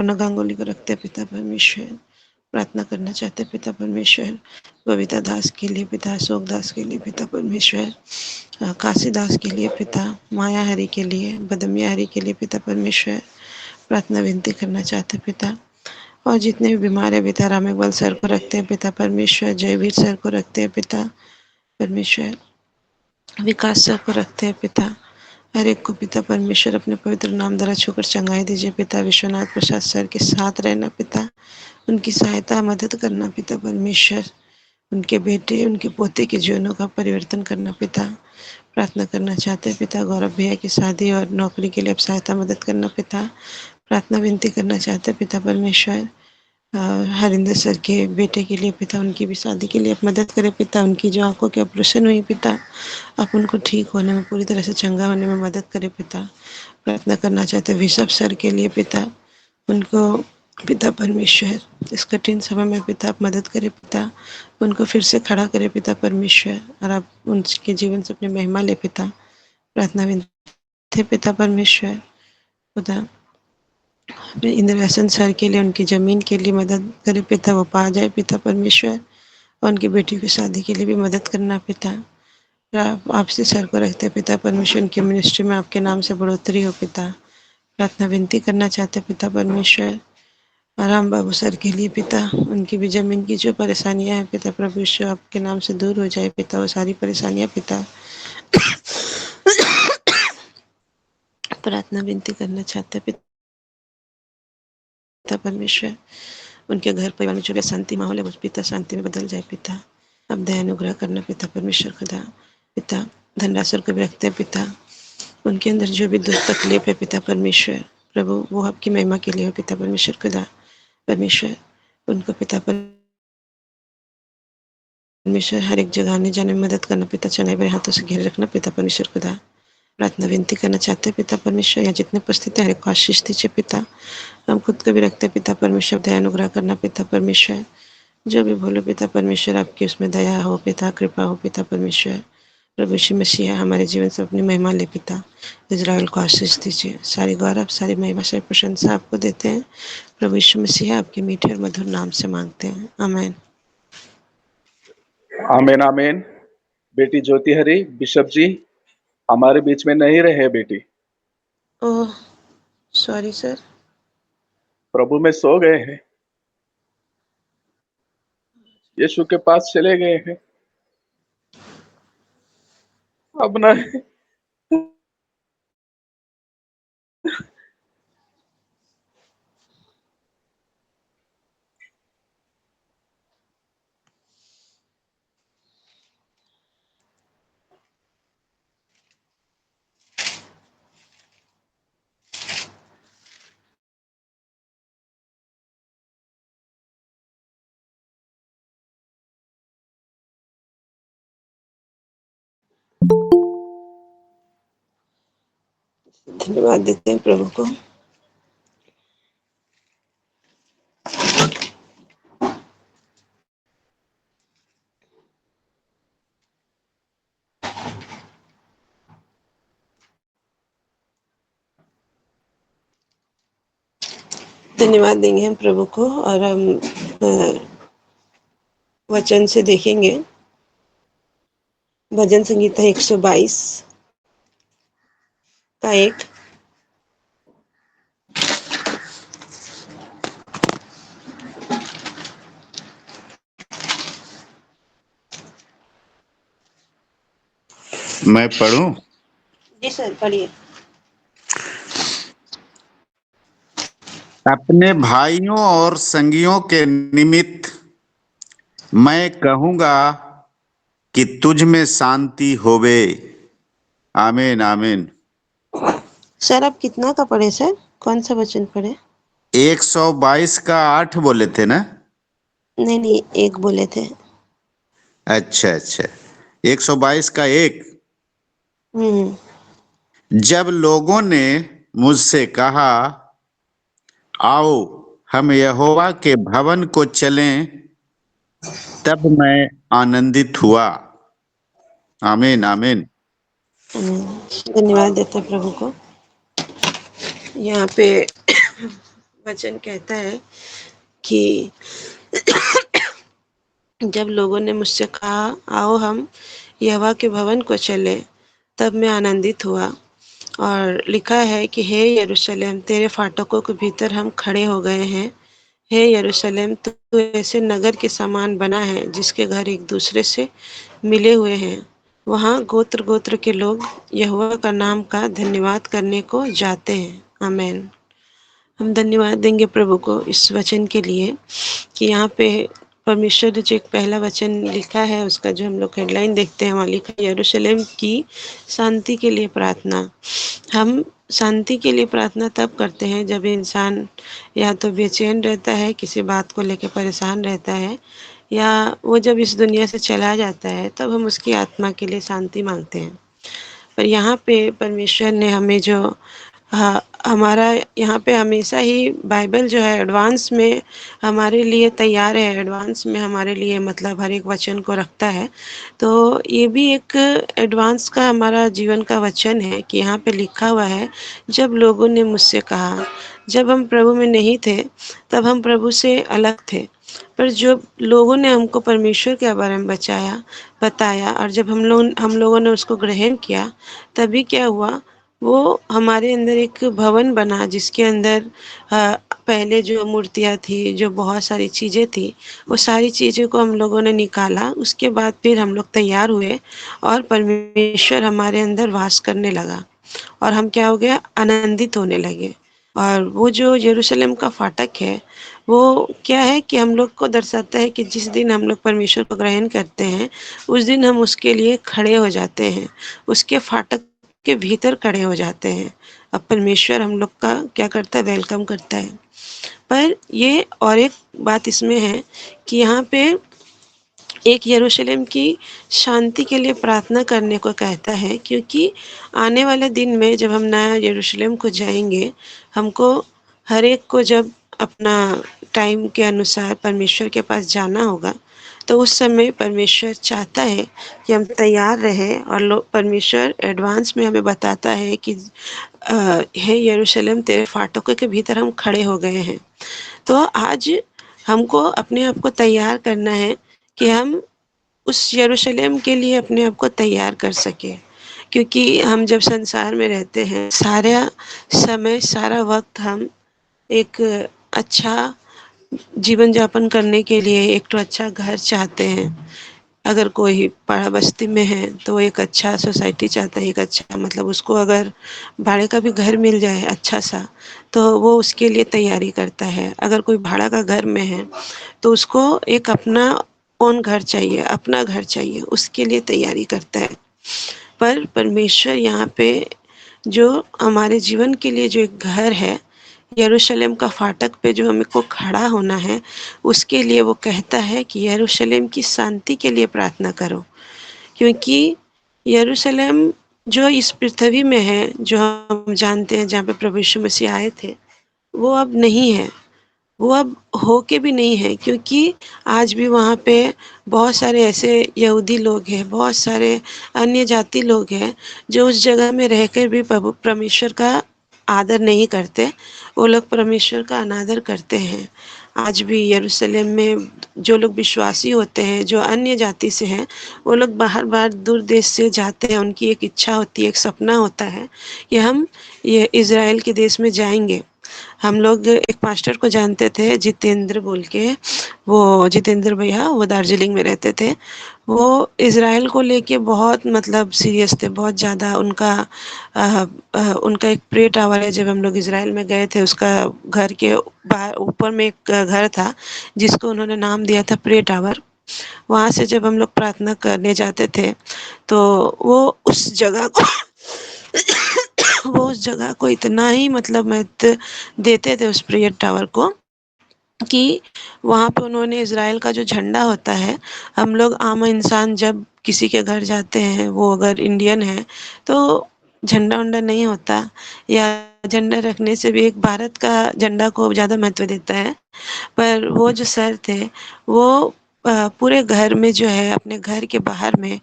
गांगुली को रखते पिता परमेश्वर। प्रार्थना करना चाहते पिता परमेश्वर बबीता दास के लिए पिता, अशोक दास के लिए पिता परमेश्वर, काशी दास के लिए पिता, माया हरि के लिए, बदमिया हरि के लिए पिता परमेश्वर प्रार्थना विनती करना चाहते पिता। और जितने भी बीमार है पिता, राम इकबाल सर को रखते हैं पिता परमेश्वर, जयवीर सर को रखते हैं पिता परमेश्वर, विकास सर को रखते हैं पिता। हर एक को पिता परमेश्वर अपने पवित्र नाम द्वारा छूकर चंगाई दीजिए पिता। विश्वनाथ प्रसाद सर के साथ रहना पिता, उनकी सहायता मदद करना पिता परमेश्वर। उनके बेटे उनके पोते के जीवनों का परिवर्तन करना पिता। प्रार्थना करना चाहते हैं पिता गौरव भैया की शादी और नौकरी के लिए आप सहायता मदद करना पिता। प्रार्थना विनती करना चाहते हैं पिता परमेश्वर हरिंदर सर के बेटे के लिए पिता, उनकी भी शादी के लिए आप मदद करें पिता। उनकी जो आंखों की ऑपरेशन हुई पिता, आप उनको ठीक होने में पूरी तरह से चंगा होने में मदद करें पिता। प्रार्थना करना चाहते हैं ऋषभ सर के लिए पिता, उनको पिता परमेश्वर इस कठिन समय में पिता आप मदद करें पिता। उनको फिर से खड़ा करें पिता परमेश्वर, और आप उनके जीवन से अपनी महिमा ले पिता। प्रार्थना विनती पिता परमेश्वर खुदा इंद्रसन सर के लिए, उनकी जमीन के लिए मदद करे पिता, वो पा जाए पिता परमेश्वर। और उनकी बेटी की शादी के लिए भी मदद करना पिता। आपसे सर को रखते पिता परमेश्वर, उनकी मिनिस्ट्री में आपके नाम से बढ़ोतरी हो पिता। प्रार्थना विनती करना चाहते पिता परमेश्वर राम बाबू सर के लिए पिता, उनकी भी जमीन की जो परेशानियां हैं पिता प्रभु यीशु आपके नाम से दूर हो जाए पिता, वो सारी परेशानियां पिता। प्रार्थना विनती करना चाहते पिता परमेश्वर, उनके घर परिवार में जो भी शांति माहौल है वो पिता शांति में बदल जाए पिता। अब दया अनुग्रह करना पिता परमेश्वर खुदा। पिता धनराशर को भी रखते हैं पिता, उनके अंदर जो भी दुख तकलीफ है पिता परमेश्वर प्रभु वो आपकी महिमा के लिए हो पिता परमेश्वर खुदा। परमेश्वर उनको पिता परमेश्वर हर एक जगह आने जाने में मदद करना पिता, चंगाई भरे हाथों से घेरे रखना पिता परमेश्वर खुदा। प्रार्थना विनती करना चाहते हैं पिता परमेश्वर, या जितने उपस्थित है हर एक को आशीष दीजिए पिता। हम खुद को भी रखते हैं पिता परमेश्वर, दया अनुग्रह करना पिता परमेश्वर, जो भी बोलो पिता परमेश्वर आपकी उसमें दया हो पिता, कृपा हो पिता परमेश्वर। प्रभु यीशु मसीह हमारे जीवन से अपनी महिमा ले पिता। इज़राइल को आशीष दीजिए। सारी गौरव सारी महिमा सारी प्रशंसा आपको देते हैं। प्रभु यीशु मसीह आपके मीठे और मधुर नाम से मांगते हैं, आमीन। आमीन आमीन। बेटी ज्योति हरी बिशप जी हमारे बीच में नहीं रहे बेटी। Oh sorry sir. प्रभु में सो गए हैं, यीशु के पास चले गए हैं। अब ना धन्यवाद देते हैं प्रभु को। धन्यवाद देंगे हम प्रभु को, और हम वचन से देखेंगे भजन संगीता 122 का 1। मैं पढ़ूं? जी सर पढ़िए। अपने भाइयों और संगियों के निमित्त मैं कहूंगा कि तुझ में शांति होवे। आमीन आमीन। सर आप कितना का पढ़े सर, कौन सा वचन पढ़े? 122 का 8 बोले थे ना? नहीं नहीं, एक बोले थे। अच्छा अच्छा, 122 का 1। जब लोगों ने मुझसे कहा आओ हम यहोवा के भवन को चलें, तब मैं आनंदित हुआ। आमीन आमीन। धन्यवाद देते हैं प्रभु को। यहाँ पे वचन कहता है कि जब लोगों ने मुझसे कहा आओ हम यहोवा के भवन को चले, तब मैं आनंदित हुआ। और लिखा है कि हे यरूशलेम, तेरे फाटकों के भीतर हम खड़े हो गए हैं। हे यरूशलेम, तू ऐसे नगर के समान बना है जिसके घर एक दूसरे से मिले हुए हैं। वहाँ गोत्र गोत्र के लोग यहोवा का नाम का धन्यवाद करने को जाते हैं। आमीन। हम धन्यवाद देंगे प्रभु को इस वचन के लिए कि यहाँ पे परमेश्वर ने जो एक पहला वचन लिखा है, उसका जो हम लोग हेडलाइन देखते हैं, वहाँ लिखा है यरूशलेम की शांति के लिए प्रार्थना। हम शांति के लिए प्रार्थना तब करते हैं जब इंसान या तो बेचैन रहता है, किसी बात को लेकर परेशान रहता है, या वो जब इस दुनिया से चला जाता है तब हम उसकी आत्मा के लिए शांति मांगते हैं। पर यहाँ पे परमेश्वर ने हमें जो हमारा यहाँ पे हमेशा ही बाइबल जो है एडवांस में हमारे लिए तैयार है, एडवांस में हमारे लिए मतलब हर एक वचन को रखता है। तो ये भी एक एडवांस का हमारा जीवन का वचन है कि यहाँ पे लिखा हुआ है, जब लोगों ने मुझसे कहा, जब हम प्रभु में नहीं थे तब हम प्रभु से अलग थे, पर जो लोगों ने हमको परमेश्वर के बारे में बताया और जब हम लोगों ने उसको ग्रहण किया, तभी क्या हुआ, वो हमारे अंदर एक भवन बना जिसके अंदर पहले जो मूर्तियाँ थी, जो बहुत सारी चीज़ें थी, वो सारी चीज़ों को हम लोगों ने निकाला। उसके बाद फिर हम लोग तैयार हुए और परमेश्वर हमारे अंदर वास करने लगा और हम क्या हो गया, आनंदित होने लगे। और वो जो यरूशलेम का फाटक है, वो क्या है कि हम लोग को दर्शाता है कि जिस दिन हम लोग परमेश्वर को ग्रहण करते हैं, उस दिन हम उसके लिए खड़े हो जाते हैं, उसके फाटक के भीतर खड़े हो जाते हैं। अब परमेश्वर हम लोग का क्या करता है, वेलकम करता है। पर ये और एक बात इसमें है कि यहाँ पे एक यरूशलेम की शांति के लिए प्रार्थना करने को कहता है, क्योंकि आने वाले दिन में जब हम नया यरूशलेम को जाएंगे, हमको हर एक को जब अपना टाइम के अनुसार परमेश्वर के पास जाना होगा, तो उस समय परमेश्वर चाहता है कि हम तैयार रहें। और लोग परमेश्वर एडवांस में हमें बताता है कि हे यरूशलेम, तेरे फाटकों के भीतर हम खड़े हो गए हैं। तो आज हमको अपने आप को तैयार करना है कि हम उस यरूशलेम के लिए अपने आप को तैयार कर सके, क्योंकि हम जब संसार में रहते हैं, सारा समय सारा वक्त हम एक अच्छा जीवन यापन करने के लिए एक तो अच्छा घर चाहते हैं। अगर कोई पाड़ा बस्ती में है तो वो एक अच्छा सोसाइटी चाहता है, एक अच्छा मतलब उसको अगर भाड़े का भी घर मिल जाए अच्छा सा, तो वो उसके लिए तैयारी करता है। अगर कोई भाड़ा का घर में है तो उसको एक अपना ओन घर चाहिए, अपना घर चाहिए, उसके लिए तैयारी करता है। पर परमेश्वर यहाँ पे जो हमारे जीवन के लिए जो एक घर है, यरूशलेम का फाटक पे जो हमें को खड़ा होना है, उसके लिए वो कहता है कि यरूशलेम की शांति के लिए प्रार्थना करो। क्योंकि यरूशलेम जो इस पृथ्वी में है, जो हम जानते हैं जहाँ पे प्रभु यीशु मसीह आए थे, वो अब नहीं है, वो अब होके भी नहीं है। क्योंकि आज भी वहाँ पे बहुत सारे ऐसे यहूदी लोग हैं, बहुत सारे अन्य जाति लोग हैं जो उस जगह में रहकर भी प्रभु परमेश्वर का आदर नहीं करते, वो लोग परमेश्वर का अनादर करते हैं। आज भी यरूशलेम में जो लोग विश्वासी होते हैं, जो अन्य जाति से हैं, वो लोग बाहर बाहर दूर देश से जाते हैं। उनकी एक इच्छा होती है, एक सपना होता है कि हम ये इज़राइल के देश में जाएंगे। हम लोग एक पास्टर को जानते थे, जितेंद्र बोल के, वो जितेंद्र भैया, वो दार्जिलिंग में रहते थे। वो इज़राइल को लेके बहुत मतलब सीरियस थे, बहुत ज़्यादा। उनका एक प्रे टावर है, जब हम लोग इज़राइल में गए थे, उसका घर के बाहर ऊपर में एक घर था जिसको उन्होंने नाम दिया था प्रे टावर। वहाँ से जब हम लोग प्रार्थना करने जाते थे तो वो उस जगह को वो उस जगह को इतना ही मतलब महत्व देते थे उस प्रेयर टावर को, कि वहाँ पे उन्होंने इज़राइल का जो झंडा होता है, हम लोग आम इंसान जब किसी के घर जाते हैं, वो अगर इंडियन है तो झंडा वंडा नहीं होता, या झंडा रखने से भी एक भारत का झंडा को ज़्यादा महत्व देता है। पर वो जो सर थे, वो पूरे घर में जो है, अपने घर के बाहर में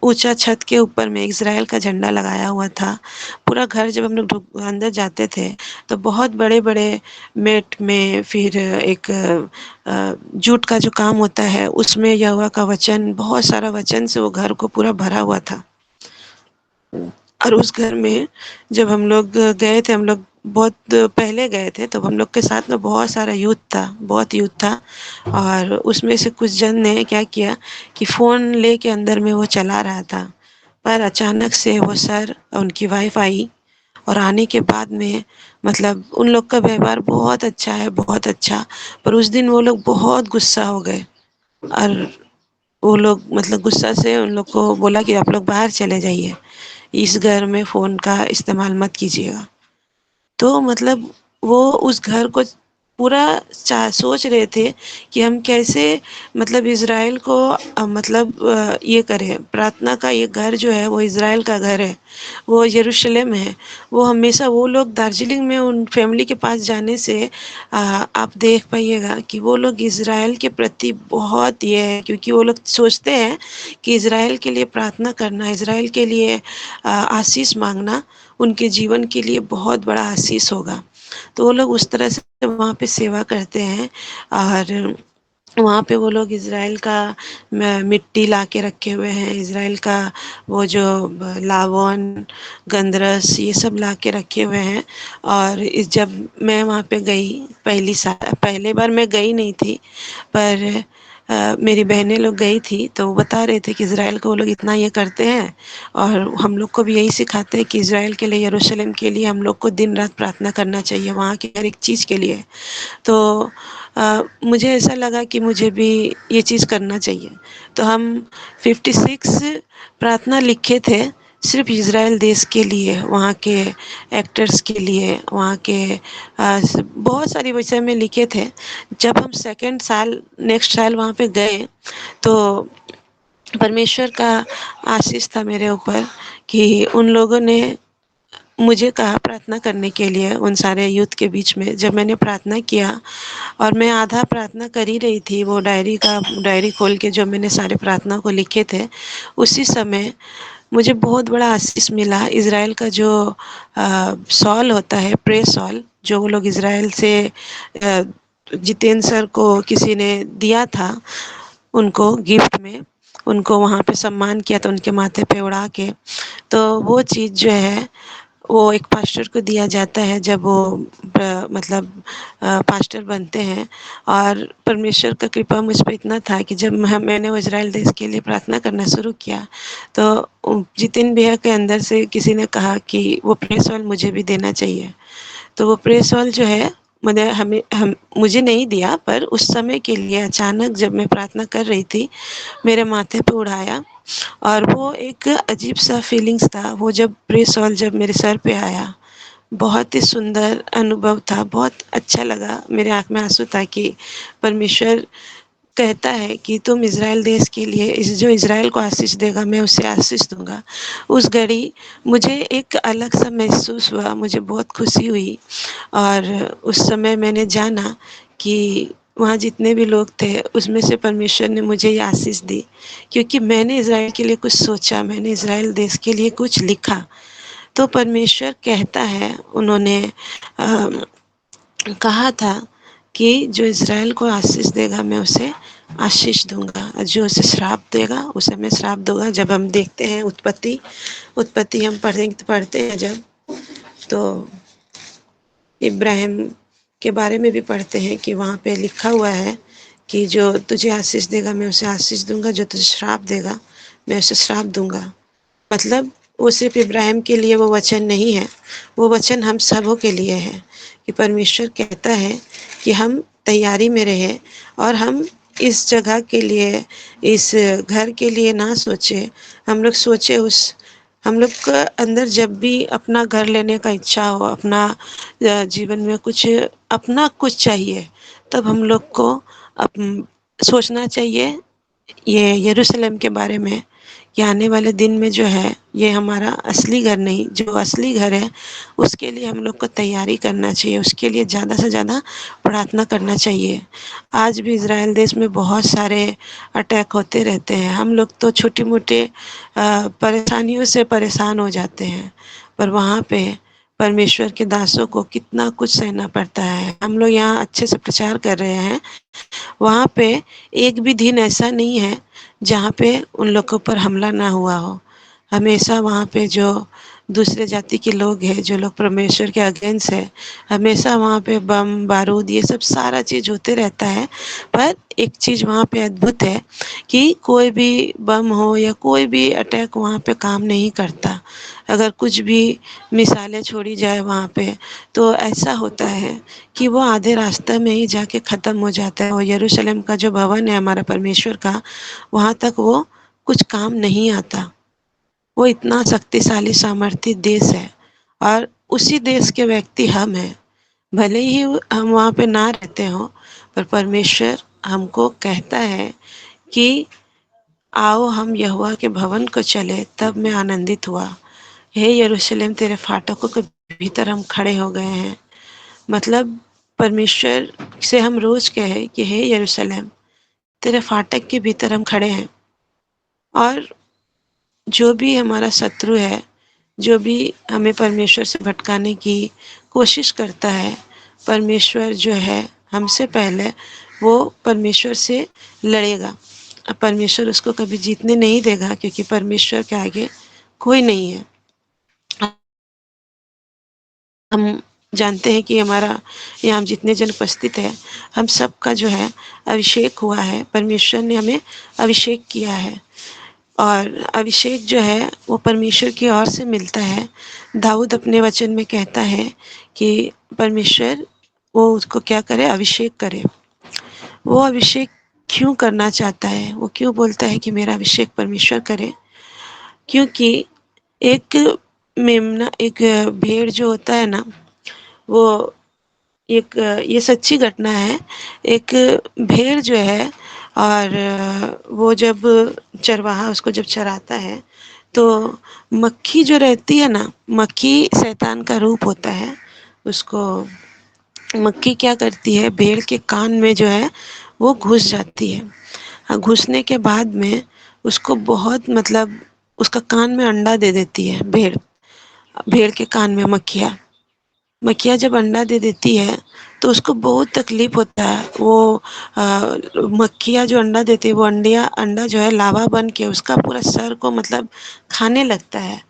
ऊंचा छत के ऊपर में इज़राइल का झंडा लगाया हुआ था। पूरा घर जब हम लोग अंदर जाते थे तो बहुत बड़े बड़े मेट में, फिर एक जूट का जो काम होता है उसमें यहोवा का वचन, बहुत सारा वचन से वो घर को पूरा भरा हुआ था। और उस घर में जब हम लोग गए थे, हम लोग बहुत पहले गए थे, तो हम लोग के साथ में बहुत सारा यूथ था, बहुत यूथ था। और उसमें से कुछ जन ने क्या किया कि फ़ोन लेके अंदर में वो चला रहा था, पर अचानक से वो सर उनकी वाइफ आई। और आने के बाद में मतलब उन लोग का व्यवहार बहुत अच्छा है, बहुत अच्छा। पर उस दिन वो लोग बहुत गुस्सा हो गए और वो लोग मतलब गुस्सा से उन लोग को बोला कि आप लोग बाहर चले जाइए, इस घर में फ़ोन का इस्तेमाल मत कीजिएगा। तो मतलब वो उस घर को पूरा सोच रहे थे कि हम कैसे मतलब इज़राइल को मतलब ये करें। प्रार्थना का ये घर जो है वो इज़राइल का घर है, वो यरूशलेम है। वो हमेशा वो लोग दार्जिलिंग में उन फैमिली के पास जाने से आप देख पाइएगा कि वो लोग इज़राइल के प्रति बहुत ये है, क्योंकि वो लोग सोचते हैं कि इज़राइल के लिए प्रार्थना करना, इज़राइल के लिए आशीष मांगना उनके जीवन के लिए बहुत बड़ा आशीष होगा। तो वो लोग उस तरह से वहाँ पे सेवा करते हैं। और वहाँ पे वो लोग इज़राइल का मिट्टी ला के रखे हुए हैं, इज़राइल का वो जो लावन, गंधरस, ये सब ला के रखे हुए हैं। और जब मैं वहाँ पे गई पहले बार मैं गई नहीं थी, पर मेरी बहनें लोग गई थी तो वो बता रहे थे कि इज़राइल को वो लोग इतना ये करते हैं। और हम लोग को भी यही सिखाते हैं कि इज़राइल के लिए, यरूशलेम के लिए हम लोग को दिन रात प्रार्थना करना चाहिए, वहाँ की हर एक चीज़ के लिए। तो मुझे ऐसा लगा कि मुझे भी ये चीज़ करना चाहिए। तो हम 56 प्रार्थना लिखे थे सिर्फ इज़राइल देश के लिए, वहाँ के एक्टर्स के लिए, वहाँ के बहुत सारी विषय में लिखे थे। जब हम सेकंड साल नेक्स्ट साल वहाँ पे गए तो परमेश्वर का आशीष था मेरे ऊपर कि उन लोगों ने मुझे कहा प्रार्थना करने के लिए उन सारे यूथ के बीच में। जब मैंने प्रार्थना किया और मैं आधा प्रार्थना कर ही रही थी, वो डायरी खोल के जो मैंने सारे प्रार्थना को लिखे थे, उसी समय मुझे बहुत बड़ा आशीष मिला। इज़राइल का जो सॉल होता है, प्रे सॉल, जो वो लोग इज़राइल से जितेंद्र सर को किसी ने दिया था, उनको गिफ्ट में, उनको वहाँ पे सम्मान किया था उनके माथे पे उड़ा के। तो वो चीज़ जो है वो एक पास्टर को दिया जाता है जब वो मतलब पास्टर बनते हैं। और परमेश्वर का कृपा मुझ पे इतना था कि जब मैंने वो इज़राइल देश के लिए प्रार्थना करना शुरू किया तो जितिन भैया के अंदर से किसी ने कहा कि वो प्रेस ऑयल मुझे भी देना चाहिए। तो वो प्रेस ऑयल जो है मैंने हम मुझे नहीं दिया, पर उस समय के लिए अचानक जब मैं प्रार्थना कर रही थी मेरे माथे पे उड़ाया। और वो एक अजीब सा फीलिंग्स था, वो जब प्रेस ऑयल जब मेरे सर पे आया, बहुत ही सुंदर अनुभव था, बहुत अच्छा लगा। मेरे आँख में आँसू था कि परमेश्वर कहता है कि तुम इज़राइल देश के लिए, इस जो इज़राइल को आशीष देगा मैं उसे आशीष दूँगा। उस घड़ी मुझे एक अलग सा महसूस हुआ, मुझे बहुत खुशी हुई। और उस समय मैंने जाना कि वहाँ जितने भी लोग थे उसमें से परमेश्वर ने मुझे ये आशीष दी, क्योंकि मैंने इज़राइल के लिए कुछ सोचा, मैंने इज़राइल देश के लिए कुछ लिखा। तो परमेश्वर कहता है, उन्होंने कहा था कि जो इज़राइल को आशीष देगा मैं उसे आशीष दूँगा, और जो उसे श्राप देगा उसे मैं श्राप दूँगा। जब हम देखते हैं उत्पत्ति हम पढ़ते हैं जब, तो इब्राहिम के बारे में भी पढ़ते हैं कि वहाँ पे लिखा हुआ है कि जो तुझे आशीष देगा मैं उसे आशीष दूँगा, जो तुझे श्राप देगा मैं उसे श्राप दूँगा। मतलब वो सिर्फ इब्राहिम के लिए वो वचन नहीं है, वो वचन हम सबों के लिए है कि परमेश्वर कहता है कि हम तैयारी में रहें और हम इस जगह के लिए, इस घर के लिए ना सोचे, हम लोग सोचे उस, हम लोग का अंदर जब भी अपना घर लेने का इच्छा हो, अपना जीवन में कुछ अपना कुछ चाहिए, तब हम लोग को सोचना चाहिए ये यरूशलेम के बारे में कि आने वाले दिन में जो है ये हमारा असली घर नहीं, जो असली घर है उसके लिए हम लोग को तैयारी करना चाहिए, उसके लिए ज़्यादा से ज़्यादा प्रार्थना करना चाहिए। आज भी इज़राइल देश में बहुत सारे अटैक होते रहते हैं। हम लोग तो छोटे मोटे परेशानियों से परेशान हो जाते हैं, पर वहाँ पे परमेश्वर के दासों को कितना कुछ सहना पड़ता है। हम लोग यहाँ अच्छे से प्रचार कर रहे हैं, वहाँ पे एक भी दिन ऐसा नहीं है जहाँ पे उन लोग के ऊपर हमला ना हुआ हो। हमेशा वहाँ पे जो दूसरे जाति के लोग हैं, जो लोग परमेश्वर के अगेंस्ट है, हमेशा वहाँ पे बम बारूद ये सब सारा चीज़ होते रहता है। पर एक चीज़ वहाँ पे अद्भुत है कि कोई भी बम हो या कोई भी अटैक वहाँ पे काम नहीं करता। अगर कुछ भी मिसाइलें छोड़ी जाए वहाँ पे, तो ऐसा होता है कि वो आधे रास्ते में ही जाके ख़त्म हो जाता है। और यरूशलेम का जो भवन है हमारा परमेश्वर का, वहाँ तक वो कुछ काम नहीं आता। वो इतना शक्तिशाली सामर्थ्य देश है, और उसी देश के व्यक्ति हम हैं। भले ही हम वहाँ पे ना रहते हों, पर परमेश्वर हमको कहता है कि आओ हम यहोवा के भवन को चले। तब मैं आनंदित हुआ। हे यरूशलेम, तेरे फाटकों के भीतर हम खड़े हो गए हैं। मतलब परमेश्वर से हम रोज कहे कि हे यरूशलेम, तेरे फाटक के भीतर हम खड़े हैं। और जो भी हमारा शत्रु है, जो भी हमें परमेश्वर से भटकाने की कोशिश करता है, परमेश्वर जो है हमसे पहले वो परमेश्वर से लड़ेगा। अब परमेश्वर उसको कभी जीतने नहीं देगा, क्योंकि परमेश्वर के आगे कोई नहीं है। हम जानते हैं कि हमारा यहाँ जितने जन उपस्थित है, हम सबका जो है अभिषेक हुआ है। परमेश्वर ने हमें अभिषेक किया है, और अभिषेक जो है वो परमेश्वर की ओर से मिलता है। दाऊद अपने वचन में कहता है कि परमेश्वर वो उसको क्या करे, अभिषेक करे। वो अभिषेक क्यों करना चाहता है, वो क्यों बोलता है कि मेरा अभिषेक परमेश्वर करे? क्योंकि एक मेमना, एक भेड़ जो होता है ना, वो एक ये सच्ची घटना है। एक भेड़ जो है, और वो जब चरवाहा उसको जब चराता है, तो मक्खी जो रहती है ना, मक्खी शैतान का रूप होता है। उसको मक्खी क्या करती है, भेड़ के कान में जो है वो घुस जाती है। घुसने के बाद में उसको बहुत, मतलब उसका कान में अंडा दे देती है भेड़। भेड़ के कान में मक्खियाँ जब अंडा दे देती है तो उसको बहुत तकलीफ होता है। वो मक्खियाँ जो अंडा देती है, वो अंडा जो है लावा बन के उसका पूरा सर को मतलब खाने लगता है,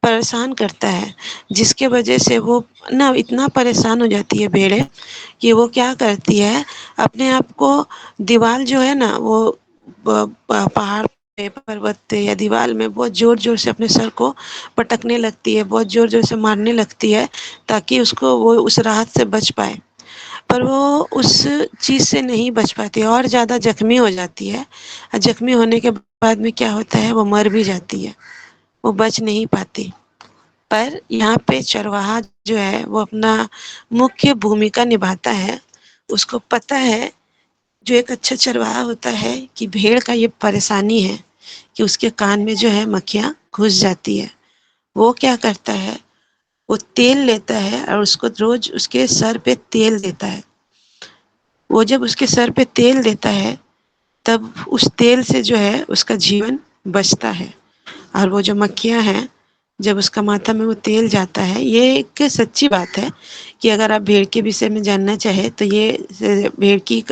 परेशान करता है। जिसके वजह से वो ना इतना परेशान हो जाती है भेड़ें कि वो क्या करती है, अपने आप को दीवार जो है ना, वो पहाड़ पे, पर्वत पे या दीवार में बहुत जोर जोर से अपने सर को पटकने लगती है, बहुत जोर जोर से मारने लगती है, ताकि उसको वो उस राहत से बच पाए। पर वो उस चीज़ से नहीं बच पाती, और ज़्यादा जख्मी हो जाती है। और जख्मी होने के बाद में क्या होता है, वो मर भी जाती है, वो बच नहीं पाती। पर यहाँ पे चरवाहा जो है वो अपना मुख्य भूमिका निभाता है। उसको पता है, जो एक अच्छा चरवाहा होता है, कि भेड़ का ये परेशानी है कि उसके कान में जो है मक्खियाँ घुस जाती है। वो क्या करता है, वो तेल लेता है और उसको रोज उसके सर पे तेल देता है। वो जब उसके सर पे तेल देता है, तब उस तेल से जो है उसका जीवन बचता है। और वो जो मक्खियाँ हैं, जब उसका माथा में वो तेल जाता है, ये एक सच्ची बात है कि अगर आप भेड़ के विषय में जानना चाहे तो ये भेड़ की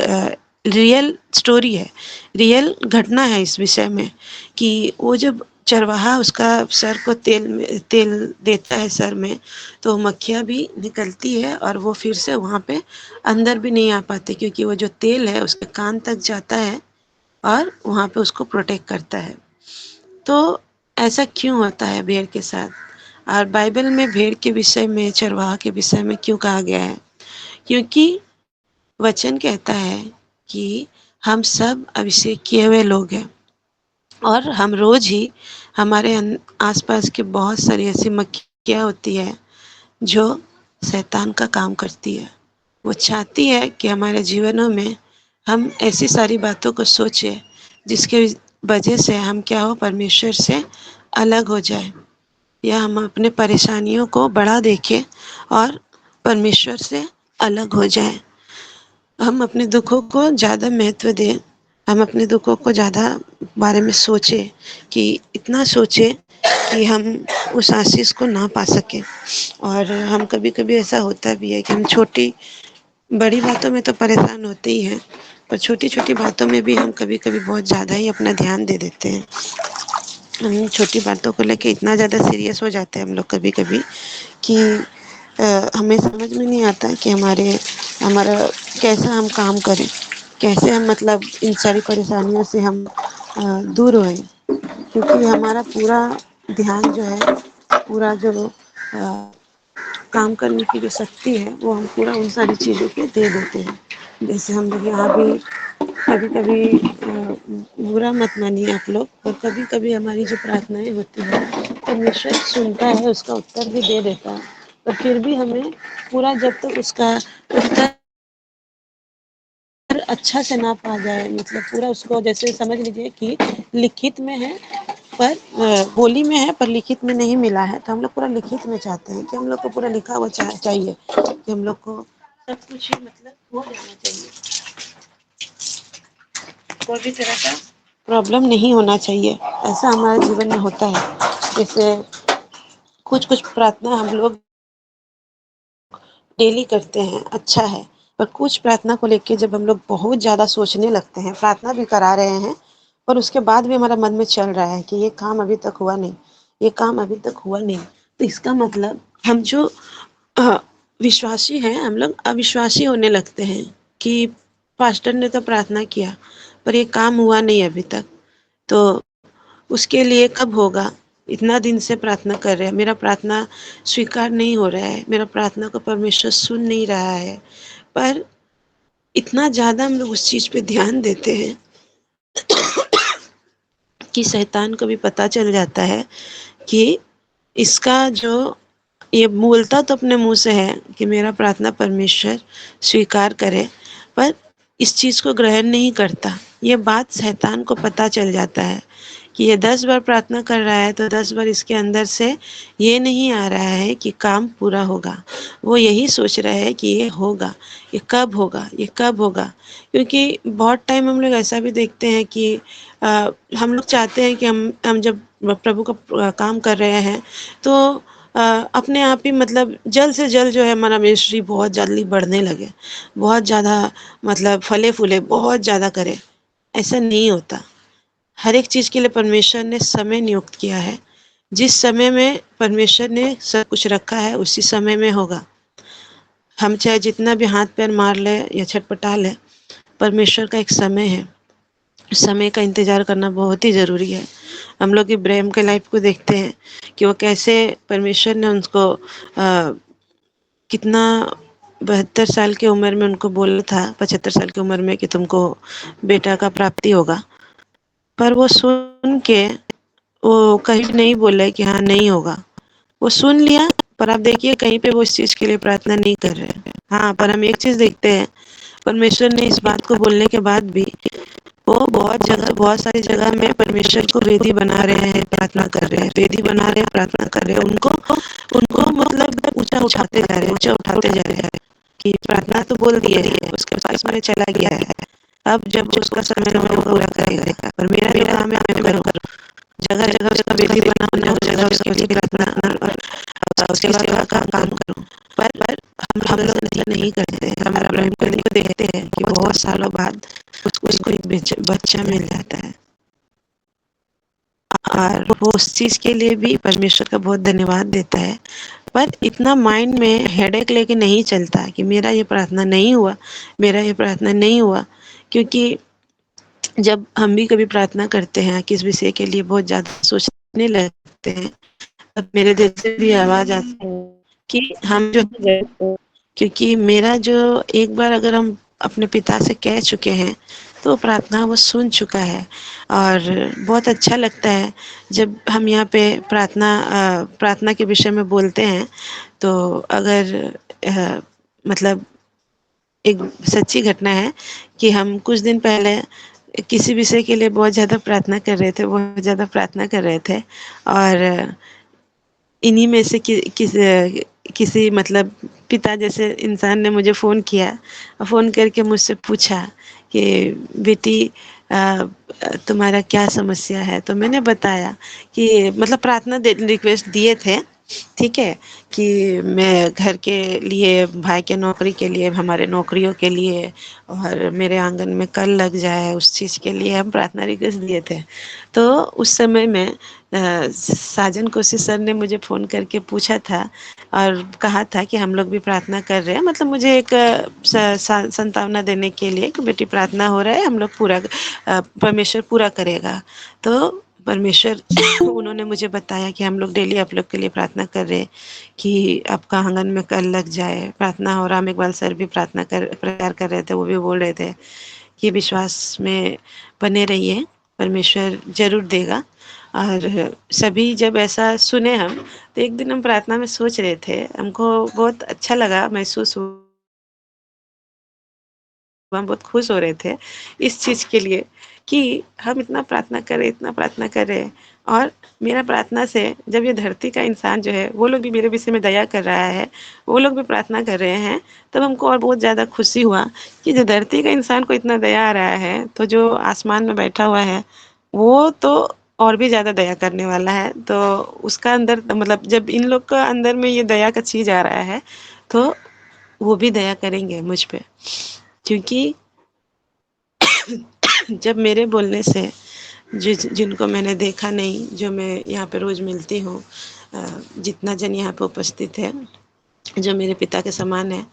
रियल स्टोरी है, रियल घटना है इस विषय में। कि वो जब चरवाहा उसका सर को तेल देता है सर में, तो मक्खियाँ भी निकलती है, और वो फिर से वहाँ पे अंदर भी नहीं आ पाती, क्योंकि वो जो तेल है उसके कान तक जाता है और वहाँ पे उसको प्रोटेक्ट करता है। तो ऐसा क्यों होता है भेड़ के साथ? और बाइबल में भेड़ के विषय में, चरवाहा के विषय में क्यों कहा गया है? क्योंकि वचन कहता है कि हम सब अभिषेक किए हुए लोग हैं, और हम रोज ही हमारे आसपास के बहुत सारी ऐसी मक्खियाँ होती है जो शैतान का काम करती है। वो चाहती है कि हमारे जीवनों में हम ऐसी सारी बातों को सोचें जिसके वजह से हम क्या हो, परमेश्वर से अलग हो जाए, या हम अपने परेशानियों को बड़ा देखें और परमेश्वर से अलग हो जाए। हम अपने दुखों को ज़्यादा महत्व दें, हम अपने दुखों को ज़्यादा बारे में सोचें, कि इतना सोचें कि हम उस आशीष को ना पा सकें। और हम कभी कभी ऐसा होता भी है कि हम छोटी बड़ी बातों में तो परेशान होते ही हैं, पर छोटी छोटी बातों में भी हम कभी कभी बहुत ज़्यादा ही अपना ध्यान दे देते हैं। हम छोटी बातों को लेके इतना ज़्यादा सीरियस हो जाते हैं हम लोग कभी कभी कि हमें समझ में नहीं आता कि हमारा कैसा हम काम करें, कैसे हम मतलब इन सारी परेशानियों से हम दूर होएं, क्योंकि हमारा पूरा ध्यान जो है, पूरा जो काम करने की जो शक्ति है, वो हम पूरा उन सारी चीज़ों पे दे देते हैं। जैसे हम लोग यहाँ भी कभी कभी बुरा मत मानिए आप लोग, पर कभी कभी हमारी जो प्रार्थनाएं होती है परमेश्वर सुनता है, उसका उत्तर भी दे देता है, पर फिर भी हमें पूरा जब तक उसका उत्तर अच्छा से ना पा जाए, मतलब पूरा उसको जैसे समझ लीजिए कि लिखित में है पर बोली में है पर लिखित में नहीं मिला है, तो हम लोग पूरा लिखित में चाहते हैं कि हम लोग को पूरा लिखा हुआ चाहिए, कि हम लोग को सब कुछ ही मतलब हो जाना चाहिए, कोई भी तरह का प्रॉब्लम नहीं होना चाहिए। ऐसा हमारे जीवन में होता है। जैसे कुछ कुछ प्रार्थना हम लोग डेली करते हैं, अच्छा है, पर कुछ प्रार्थना को लेके जब हम लोग बहुत ज़्यादा सोचने लगते हैं, प्रार्थना भी करा रहे हैं और उसके बाद भी हमारा मन में चल रहा है कि ये काम अभी तक हुआ नहीं, ये काम अभी तक हुआ नहीं, तो इसका मतलब हम जो अ, विश्वासी हैं, हम लोग अविश्वासी होने लगते हैं कि पास्टर ने तो प्रार्थना किया पर ये काम हुआ नहीं अभी तक, तो उसके लिए कब होगा? इतना दिन से प्रार्थना कर रहे हैं, मेरा प्रार्थना स्वीकार नहीं हो रहा है, मेरा प्रार्थना को परमेश्वर सुन नहीं रहा है। पर इतना ज़्यादा हम लोग उस चीज़ पे ध्यान देते हैं कि शैतान को भी पता चल जाता है कि इसका जो ये बोलता तो अपने मुंह से है कि मेरा प्रार्थना परमेश्वर स्वीकार करे, पर इस चीज़ को ग्रहण नहीं करता। ये बात शैतान को पता चल जाता है कि ये 10 बार प्रार्थना कर रहा है तो 10 बार इसके अंदर से ये नहीं आ रहा है कि काम पूरा होगा। वो यही सोच रहा है कि ये होगा, ये कब होगा, ये कब होगा। क्योंकि बहुत टाइम हम लोग ऐसा भी देखते हैं कि हम लोग चाहते हैं कि हम जब प्रभु का काम कर रहे हैं तो अ, अपने आप ही मतलब जल्द से जल्द जो है हमारा मिनिस्ट्री बहुत जल्दी बढ़ने लगे, बहुत ज़्यादा मतलब फले फूले बहुत ज़्यादा करे। ऐसा नहीं होता। हर एक चीज़ के लिए परमेश्वर ने समय नियुक्त किया है। जिस समय में परमेश्वर ने सब कुछ रखा है उसी समय में होगा। हम चाहे जितना भी हाथ पैर मार ले या छटपटा ले, परमेश्वर का एक समय है। समय का इंतज़ार करना बहुत ही ज़रूरी है। हम लोग इब्राहिम के लाइफ को देखते हैं कि वो कैसे परमेश्वर ने उनको कितना 72 साल की उम्र में उनको बोला था, 75 साल की उम्र में कि तुमको बेटा का प्राप्ति होगा, पर वो सुन के वो कहीं भी नहीं बोला कि हाँ नहीं होगा। वो सुन लिया, पर आप देखिए कहीं पे वो इस चीज़ के लिए प्रार्थना नहीं कर रहे हैं। हाँ, पर हम एक चीज़ देखते हैं, परमेश्वर ने इस बात को बोलने के बाद भी वो बहुत सारी जगह में परमेश्वर को वेदी बना रहे हैं, प्रार्थना कर रहे हैं, वेदी बना रहे हैं, प्रार्थना कर रहे हैं। उनको उनको मतलब ऊँचा उठाते जा रहे हैं, ऊँचा उठाते जा रहे हैं कि प्रार्थना तो बोल दिए है, उसके पास में चला गया है। अब जब उसका समय होगा वो पूरा करेगा। पर मेरा जो काम है मैं करूँ। जगह-जगह उसका वेदी बनाना, जगह उसके लिए प्रार्थना और उसके बाद का काम करूँ। पर हम लोग नहीं करते हैं। हम इब्राहिम को देखते हैं कि बहुत सालों बाद उसको एक बच्चा मिल जाता है, और वो उस चीज़ के लिए भी परमेश्वर का बहुत धन्यवाद देता है। पर इतना माइंड में हेडेक लेके नहीं चलता कि मेरा ये प्रार्थना नहीं हुआ, मेरा ये प्रार्थना नहीं हुआ। क्योंकि जब हम भी कभी प्रार्थना करते हैं किस विषय के लिए बहुत ज़्यादा सोचने लगते हैं, तब मेरे दिल से भी आवाज़ आती है कि हम जो है, क्योंकि मेरा जो एक बार अगर हम अपने पिता से कह चुके हैं तो प्रार्थना वो सुन चुका है। और बहुत अच्छा लगता है जब हम यहाँ पे प्रार्थना के विषय में बोलते हैं, तो अगर मतलब एक सच्ची घटना है कि हम कुछ दिन पहले किसी विषय के लिए बहुत ज़्यादा प्रार्थना कर रहे थे, बहुत ज़्यादा प्रार्थना कर रहे थे। और इन्हीं में से किसी मतलब पिता जैसे इंसान ने मुझे फ़ोन किया, फ़ोन करके मुझसे पूछा कि बेटी तुम्हारा क्या समस्या है? तो मैंने बताया कि मतलब प्रार्थना रिक्वेस्ट दिए थे, ठीक है, कि मैं घर के लिए, भाई के नौकरी के लिए, हमारे नौकरियों के लिए, और मेरे आंगन में कल लग जाए उस चीज़ के लिए हम प्रार्थना रिक्वेस्ट दिए थे। तो उस समय में साजन कोशी सर ने मुझे फ़ोन करके पूछा था और कहा था कि हम लोग भी प्रार्थना कर रहे हैं, मतलब मुझे एक संतावना देने के लिए कि बेटी प्रार्थना हो रहा है, हम लोग पूरा परमेश्वर पूरा करेगा। तो परमेश्वर उन्होंने मुझे बताया कि हम लोग डेली आप लोग के लिए प्रार्थना कर रहे हैं कि आपका आंगन में कल लग जाए। प्रार्थना हो, राम इकबाल सर भी प्रेयर कर रहे थे, वो भी बोल रहे थे कि विश्वास में बने रहिए, परमेश्वर ज़रूर देगा। और सभी जब ऐसा सुने हम, तो एक दिन हम प्रार्थना में सोच रहे थे, हमको बहुत अच्छा लगा, महसूस हुआ, हम बहुत खुश हो रहे थे इस चीज़ के लिए कि हम इतना प्रार्थना करें, इतना प्रार्थना करें। और मेरा प्रार्थना से जब ये धरती का इंसान जो है, वो लोग भी मेरे विषय में दया कर रहा है, वो लोग भी प्रार्थना कर रहे हैं, तब हमको और बहुत ज़्यादा खुशी हुआ कि जो धरती का इंसान को इतना दया आ रहा है, तो जो आसमान में बैठा हुआ है, वो तो और भी ज़्यादा दया करने वाला है। तो उसका अंदर मतलब जब इन लोग का अंदर में ये दया का चीज़ आ रहा है, तो वो भी दया करेंगे मुझ पे, क्योंकि जब मेरे बोलने से जिनको मैंने देखा नहीं, जो मैं यहाँ पे रोज़ मिलती हूँ, जितना जन यहाँ पे उपस्थित है, जो मेरे पिता के समान है,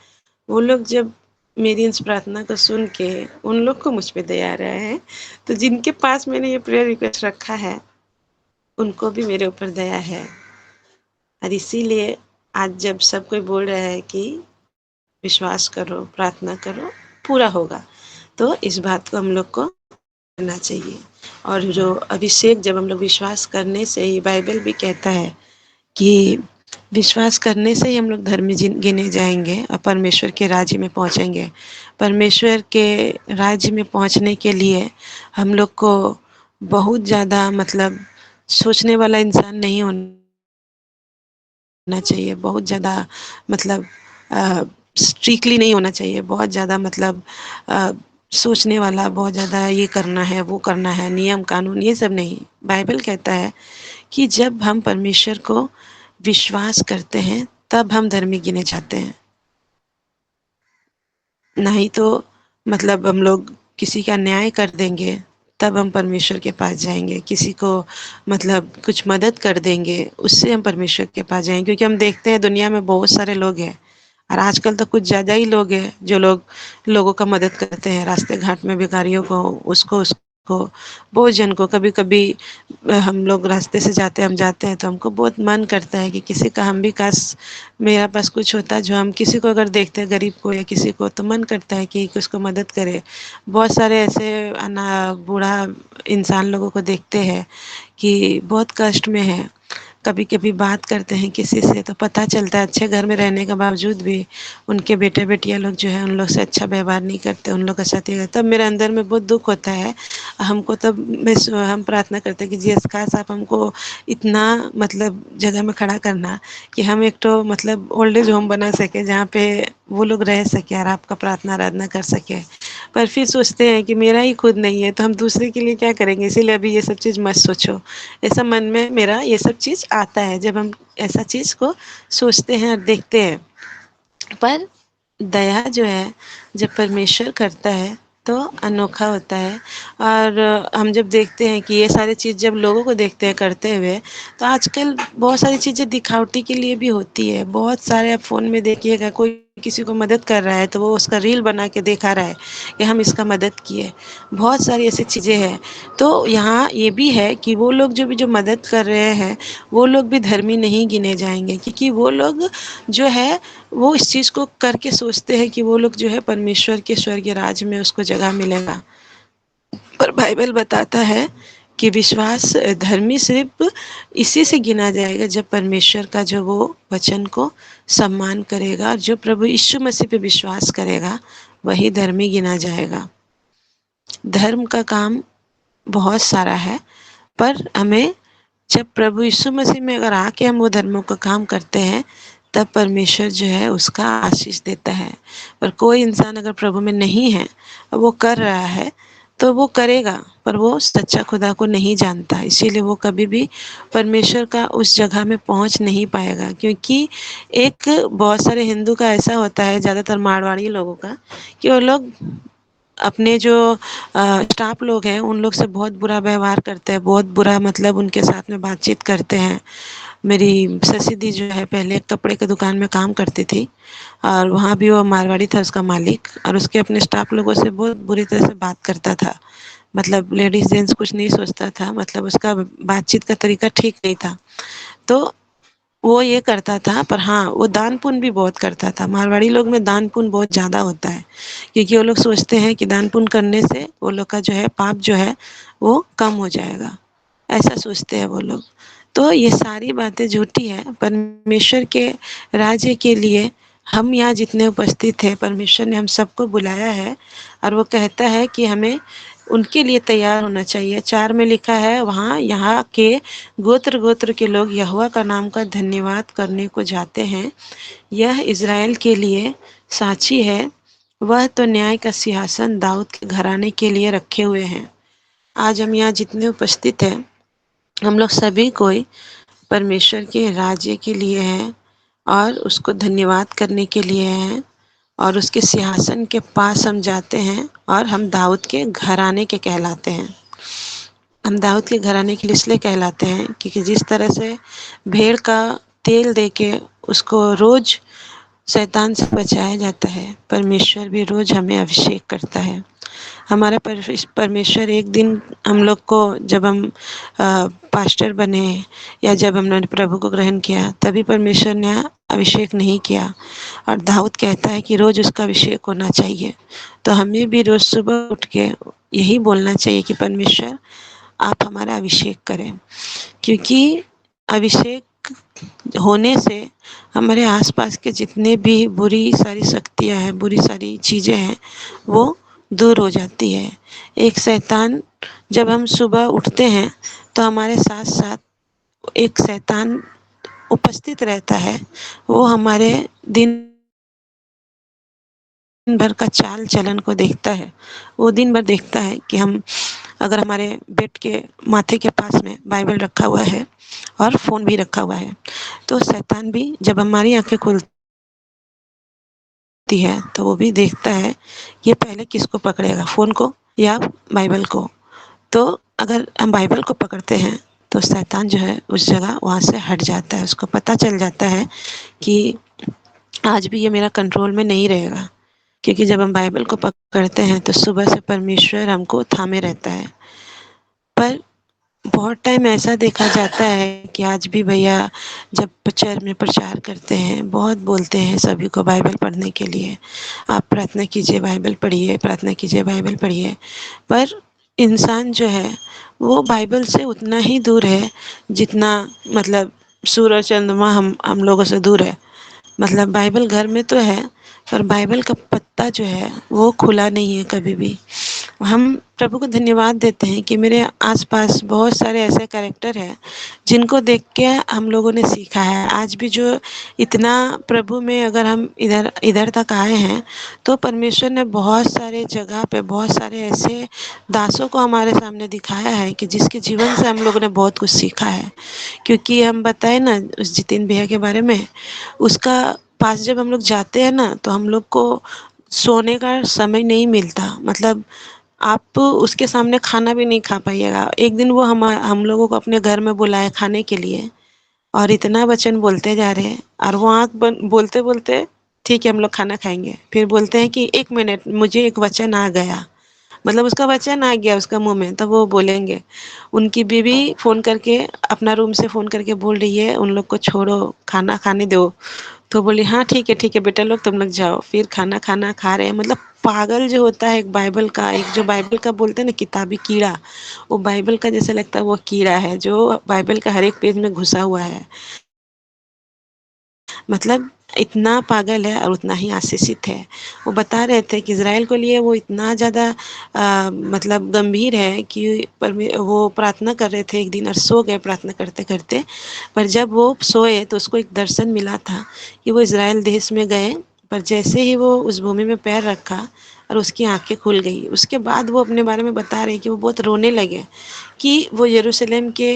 वो लोग जब मेरी इस प्रार्थना को सुन के उन लोग को मुझ पे दया आ रहा है, तो जिनके पास मैंने ये प्रेयर रिक्वेस्ट रखा है, उनको भी मेरे ऊपर दया है। और इसीलिए आज जब सब कोई बोल रहा है कि विश्वास करो, प्रार्थना करो, पूरा होगा, तो इस बात को हम लोग को करना चाहिए। और जो अभिषेक, जब हम लोग विश्वास करने से ही, बाइबल भी कहता है कि विश्वास करने से ही हम लोग धर्मी गिने जाएंगे और परमेश्वर के राज्य में पहुंचेंगे। परमेश्वर के राज्य में पहुंचने के लिए हम लोग को बहुत ज़्यादा मतलब सोचने वाला इंसान नहीं होना चाहिए, बहुत ज़्यादा मतलब स्ट्रिक्टली नहीं होना चाहिए, बहुत ज़्यादा मतलब अ, सोचने वाला, बहुत ज़्यादा ये करना है, वो करना है, नियम कानून ये सब नहीं। बाइबल कहता है कि जब हम परमेश्वर को विश्वास करते हैं, तब हम धर्मी गिने जाते हैं। नहीं तो मतलब हम लोग किसी का न्याय कर देंगे, तब हम परमेश्वर के पास जाएंगे। किसी को मतलब कुछ मदद कर देंगे, उससे हम परमेश्वर के पास जाएंगे। क्योंकि हम देखते हैं दुनिया में बहुत सारे लोग हैं, और आजकल तो कुछ ज़्यादा ही लोग हैं जो लोगों का मदद करते हैं, रास्ते घाट में भिखारियों को, उसको बहुत जन को। कभी कभी हम लोग रास्ते से जाते, हम जाते हैं तो हमको बहुत मन करता है कि किसी का हम भी काश मेरा पास कुछ होता, जो हम किसी को अगर देखते हैं, गरीब को या किसी को, तो मन करता है कि उसको मदद करे। बहुत सारे ऐसे बूढ़ा इंसान लोगों को देखते हैं कि बहुत कष्ट में है, कभी कभी बात करते हैं किसी से तो पता चलता है अच्छे घर में रहने के बावजूद भी उनके बेटे बेटियां लोग जो है उन लोग से अच्छा व्यवहार नहीं करते, उन लोग का साथ ही। तब मेरे अंदर में बहुत दुख होता है हमको। तब हम प्रार्थना करते हैं कि जी खास आप हमको इतना मतलब जगह में खड़ा करना कि हम एक तो मतलब ओल्ड एज होम बना सके, जहाँ पे वो लोग रह सके और आपका प्रार्थना आराधना कर सके। पर फिर सोचते हैं कि मेरा ही खुद नहीं है तो हम दूसरे के लिए क्या करेंगे, इसीलिए अभी ये सब चीज़ मत सोचो। ऐसा मन में मेरा ये सब चीज़ आता है जब हम ऐसा चीज़ को सोचते हैं और देखते हैं। पर दया जो है, जब परमेश्वर करता है तो अनोखा होता है। और हम जब देखते हैं कि ये सारी चीज़ जब लोगों को देखते हैं करते हुए, तो आजकल बहुत सारी चीज़ें दिखावटी के लिए भी होती है। बहुत सारे आप फ़ोन में देखिएगा, कोई किसी को मदद कर रहा है तो वो उसका रील बना के दिखा रहा है कि हम इसका मदद किए। बहुत सारी ऐसी चीज़ें हैं। तो यहाँ ये भी है कि वो लोग जो मदद कर रहे हैं, वो लोग भी धर्मी नहीं गिने जाएंगे, क्योंकि वो लोग जो है वो इस चीज़ को करके सोचते हैं कि वो लोग जो है परमेश्वर के स्वर्गीय राज्य में उसको जगह मिलेगा। पर बाइबल बताता है कि विश्वास धर्मी सिर्फ इसी से गिना जाएगा जब परमेश्वर का जो वो वचन को सम्मान करेगा, और जो प्रभु यीशु मसीह पे विश्वास करेगा वही धर्मी गिना जाएगा। धर्म का काम बहुत सारा है, पर हमें जब प्रभु यीशु मसीह में अगर आके हम वो धर्मों का काम करते हैं, तब परमेश्वर जो है उसका आशीष देता है। पर कोई इंसान अगर प्रभु में नहीं है और वो कर रहा है, तो वो करेगा, पर वो सच्चा खुदा को नहीं जानता, इसीलिए वो कभी भी परमेश्वर का उस जगह में पहुंच नहीं पाएगा। क्योंकि एक बहुत सारे हिंदू का ऐसा होता है, ज़्यादातर मारवाड़ी लोगों का, कि वो लोग अपने जो स्टाफ लोग हैं उन लोग से बहुत बुरा व्यवहार करते हैं, बहुत बुरा, मतलब उनके साथ में बातचीत करते हैं। मेरी ससी दी जो है पहले एक कपड़े की दुकान में काम करती थी, और वहाँ भी वो मारवाड़ी था उसका मालिक, और उसके अपने स्टाफ लोगों से बहुत बुरी तरह से बात करता था। मतलब लेडीज जेंट्स कुछ नहीं सोचता था, मतलब उसका बातचीत का तरीका ठीक नहीं था। तो वो ये करता था, पर हाँ वो दान पुण्य भी बहुत करता था। मारवाड़ी लोग में दान पुण्य बहुत ज़्यादा होता है, क्योंकि वो लोग सोचते हैं कि दान पुण्य करने से वो लोग का जो है पाप जो है वो कम हो जाएगा, ऐसा सोचते हैं वो लोग। तो ये सारी बातें झूठी है। परमेश्वर के राज्य के लिए हम यहाँ जितने उपस्थित हैं, परमेश्वर ने हम सबको बुलाया है, और वो कहता है कि हमें उनके लिए तैयार होना चाहिए। 4 में लिखा है वहाँ, यहाँ के गोत्र गोत्र के लोग यहोवा का नाम का धन्यवाद करने को जाते हैं। यह इज़राइल के लिए साक्षी है, वह तो न्याय का सिंहासन दाऊद के घराने के लिए रखे हुए हैं। आज हम यहाँ जितने उपस्थित हैं, हम लोग सभी कोई परमेश्वर के राज्य के लिए हैं, और उसको धन्यवाद करने के लिए हैं, और उसके सिंहासन के पास हम जाते हैं, और हम दाऊद के घराने के कहलाते हैं। हम दाऊद के घराने के लिए इसलिए कहलाते हैं क्योंकि जिस तरह से भेड़ का तेल देके उसको रोज शैतान से बचाया जाता है, परमेश्वर भी रोज हमें अभिषेक करता है। हमारा परमेश्वर एक दिन हम लोग को, जब हम पास्टर बने या जब हमने प्रभु को ग्रहण किया, तभी परमेश्वर ने अभिषेक नहीं किया, और दाऊद कहता है कि रोज उसका अभिषेक होना चाहिए। तो हमें भी रोज सुबह उठ के यही बोलना चाहिए कि परमेश्वर आप हमारा अभिषेक करें, क्योंकि अभिषेक होने से हमारे आसपास के जितने भी बुरी सारी शक्तियाँ हैं, बुरी सारी चीज़ें हैं, वो दूर हो जाती है। एक शैतान, जब हम सुबह उठते हैं तो हमारे साथ साथ एक शैतान उपस्थित रहता है। वो हमारे दिन भर का चाल चलन को देखता है। वो दिन भर देखता है कि हम, अगर हमारे बेड के माथे के पास में बाइबल रखा हुआ है और फ़ोन भी रखा हुआ है, तो शैतान भी जब हमारी आंखें खुलती है तो वो भी देखता है ये पहले किसको पकड़ेगा, फ़ोन को या बाइबल को। तो अगर हम बाइबल को पकड़ते हैं तो शैतान जो है उस जगह वहाँ से हट जाता है। उसको पता चल जाता है कि आज भी ये मेरा कंट्रोल में नहीं रहेगा, क्योंकि जब हम बाइबल को पकड़ते हैं तो सुबह से परमेश्वर हमको थामे रहता है। पर बहुत टाइम ऐसा देखा जाता है कि आज भी भैया जब चर्च में प्रचार करते हैं, बहुत बोलते हैं सभी को बाइबल पढ़ने के लिए, आप प्रार्थना कीजिए, बाइबल पढ़िए, प्रार्थना कीजिए, बाइबल पढ़िए। पर इंसान जो है वो बाइबल से उतना ही दूर है जितना, मतलब सूरज चंद्रमा हम लोगों से दूर है। मतलब बाइबल घर में तो है, पर बाइबल का पत्ता जो है वो खुला नहीं है कभी भी। हम प्रभु को धन्यवाद देते हैं कि मेरे आसपास बहुत सारे ऐसे कैरेक्टर हैं जिनको देख के हम लोगों ने सीखा है। आज भी जो इतना प्रभु में, अगर हम इधर इधर तक आए हैं, तो परमेश्वर ने बहुत सारे जगह पे बहुत सारे ऐसे दासों को हमारे सामने दिखाया है कि जिसके जीवन से हम लोगों ने बहुत कुछ सीखा है। क्योंकि हम बताए ना उस जितिन भैया के बारे में, उसका पास जब हम लोग जाते हैं ना तो हम लोग को सोने का समय नहीं मिलता। मतलब आप उसके सामने खाना भी नहीं खा पाइएगा। एक दिन वो हम लोगों को अपने घर में बुलाया खाने के लिए, और इतना वचन बोलते जा रहे हैं, और वो आँख बंद बोलते बोलते ठीक है हम लोग खाना खाएंगे, फिर बोलते हैं कि 1 मिनट मुझे एक वचन आ गया। मतलब उसका वचन आ गया उसका मुंह में, तब वो बोलेंगे। उनकी बीवी फोन करके, अपना रूम से फोन करके बोल रही है उन लोग को छोड़ो, खाना खाने दो। तो बोली हाँ ठीक है बेटा लोग तुम लोग जाओ। फिर खाना खाना खा रहे हैं। मतलब पागल जो होता है एक बाइबल का, एक जो बाइबल का बोलते हैं ना किताबी कीड़ा, वो बाइबल का जैसे लगता है वो कीड़ा है जो बाइबल का हर एक पेज में घुसा हुआ है। मतलब इतना पागल है और उतना ही आशीषित है। वो बता रहे थे कि इज़राइल के लिए वो इतना ज़्यादा मतलब गंभीर है कि वो प्रार्थना कर रहे थे एक दिन और सो गए प्रार्थना करते करते। पर जब वो सोए तो उसको एक दर्शन मिला था कि वो इज़राइल देश में गए, पर जैसे ही वो उस भूमि में पैर रखा और उसकी आंखें खुल गई, उसके बाद वो अपने बारे में बता रहे कि वो बहुत रोने लगे कि वो यरूशलेम के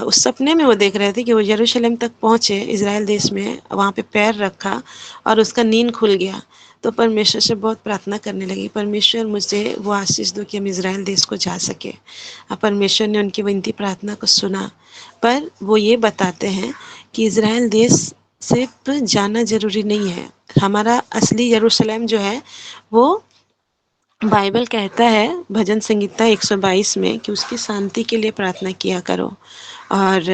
उस सपने में वो देख रहे थे कि वो यरूशलेम तक पहुँचे इज़राइल देश में, वहाँ पे पैर रखा और उसका नींद खुल गया। तो परमेश्वर से बहुत प्रार्थना करने लगी, परमेश्वर मुझे वो आशीष दो कि हम इज़राइल देश को जा सके। परमेश्वर ने उनकी विनती प्रार्थना को सुना। पर वो ये बताते हैं कि इज़राइल देश सिर्फ जाना ज़रूरी नहीं है, हमारा असली यरूशलेम जो है वो बाइबल कहता है भजन संगीता 122 में कि उसकी शांति के लिए प्रार्थना किया करो। और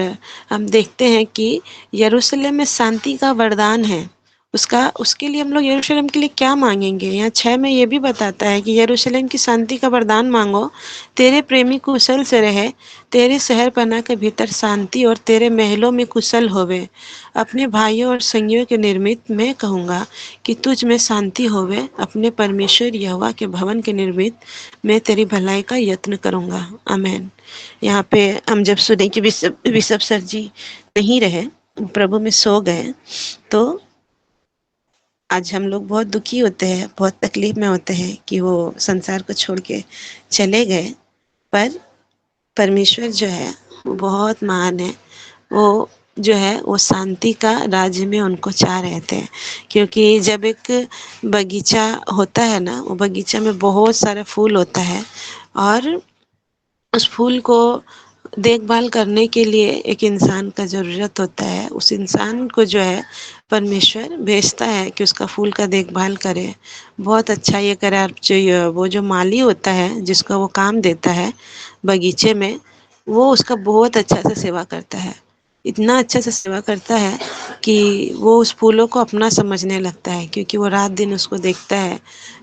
हम देखते हैं कि यरूशलेम में शांति का वरदान है, उसके लिए हम लोग यरूशलेम के लिए क्या मांगेंगे। यहाँ 6 में ये भी बताता है कि यरूशलेम की शांति का वरदान मांगो, तेरे प्रेमी कुशल से रहे, तेरे शहर पनाह के भीतर शांति और तेरे महलों में कुशल होवे। अपने भाइयों और संगियों के निर्मित मैं कहूँगा कि तुझ में शांति होवे, अपने परमेश्वर यहोवा के भवन के निर्मित मैं तेरी भलाई का यत्न करूँगा। आमेन। यहाँ पे हम जब सुने कि बिशप सर जी नहीं रहे, प्रभु में सो गए, तो आज हम लोग बहुत दुखी होते हैं, बहुत तकलीफ में होते हैं कि वो संसार को छोड़ के चले गए। पर परमेश्वर जो है वो बहुत महान है। वो जो है वो शांति का राज्य में उनको चाह रहे थे, क्योंकि जब एक बगीचा होता है ना, वो बगीचा में बहुत सारे फूल होता है और उस फूल को देखभाल करने के लिए एक इंसान का ज़रूरत होता है। उस इंसान को जो है परमेश्वर भेजता है कि उसका फूल का देखभाल करे, बहुत अच्छा ये करे। और वो जो माली होता है जिसको वो काम देता है बगीचे में, वो उसका बहुत अच्छा से सेवा करता है, इतना अच्छा से सेवा करता है कि वो उस फूलों को अपना समझने लगता है, क्योंकि वो रात दिन उसको देखता है,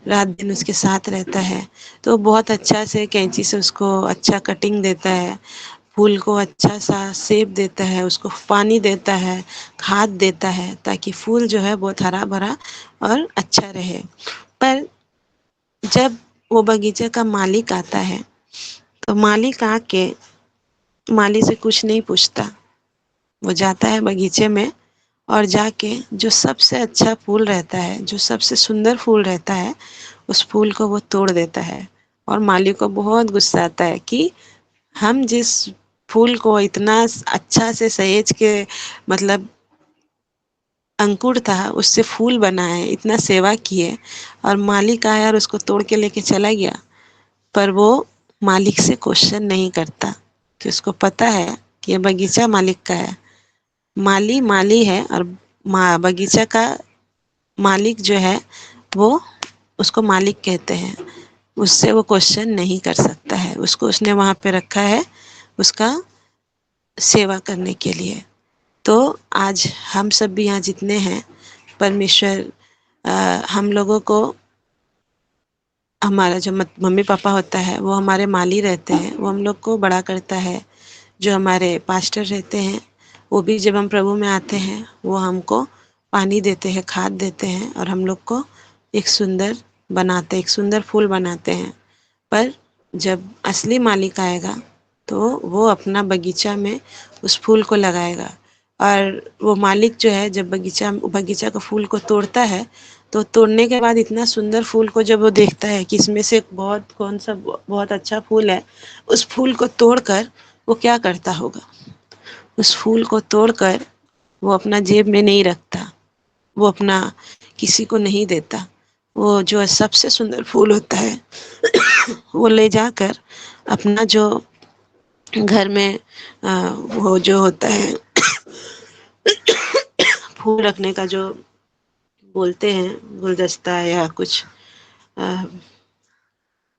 रात दिन उसके साथ रहता है। तो बहुत अच्छा से कैंची से उसको अच्छा कटिंग देता है, फूल को अच्छा सा शेप देता है, उसको पानी देता है, खाद देता है, ताकि फूल जो है बहुत हरा भरा और अच्छा रहे। पर जब वो बगीचे का मालिक आता है तो मालिक आके माली से कुछ नहीं पूछता, वो जाता है बगीचे में और जाके जो सबसे अच्छा फूल रहता है, जो सबसे सुंदर फूल रहता है, उस फूल को वो तोड़ देता है। और माली को बहुत गुस्सा आता है कि हम जिस फूल को इतना अच्छा से सहेज के, मतलब अंकुर था उससे फूल बनाए, इतना सेवा किए, और मालिक आया और उसको तोड़ के लेके चला गया। पर वो मालिक से क्वेश्चन नहीं करता, कि उसको पता है कि ये बगीचा मालिक का है, माली माली है, और बगीचा का मालिक जो है वो उसको मालिक कहते हैं। उससे वो क्वेश्चन नहीं कर सकता है, उसको उसने वहाँ पे रखा है उसका सेवा करने के लिए। तो आज हम सब भी यहाँ जितने हैं, परमेश्वर हम लोगों को, हमारा जो मम्मी पापा होता है वो हमारे माली रहते हैं, वो हम लोग को बड़ा करता है। जो हमारे पास्टर रहते हैं वो भी जब हम प्रभु में आते हैं वो हमको पानी देते हैं, खाद देते हैं, और हम लोग को एक सुंदर बनाते, एक सुंदर फूल बनाते हैं। पर जब असली मालिक आएगा तो वो अपना बगीचा में उस फूल को लगाएगा। और वो मालिक जो है जब बगीचा का फूल को तोड़ता है, तो तोड़ने के बाद इतना सुंदर फूल को जब वो देखता है कि इसमें से कौन सा बहुत अच्छा फूल है, उस फूल को तोड़कर वो क्या करता होगा। उस फूल को तोड़कर वो अपना जेब में नहीं रखता, वो अपना किसी को नहीं देता। वो जो सबसे सुंदर फूल होता है वो ले जाकर अपना जो घर में वो जो होता है फूल रखने का जो बोलते हैं गुलदस्ता या कुछ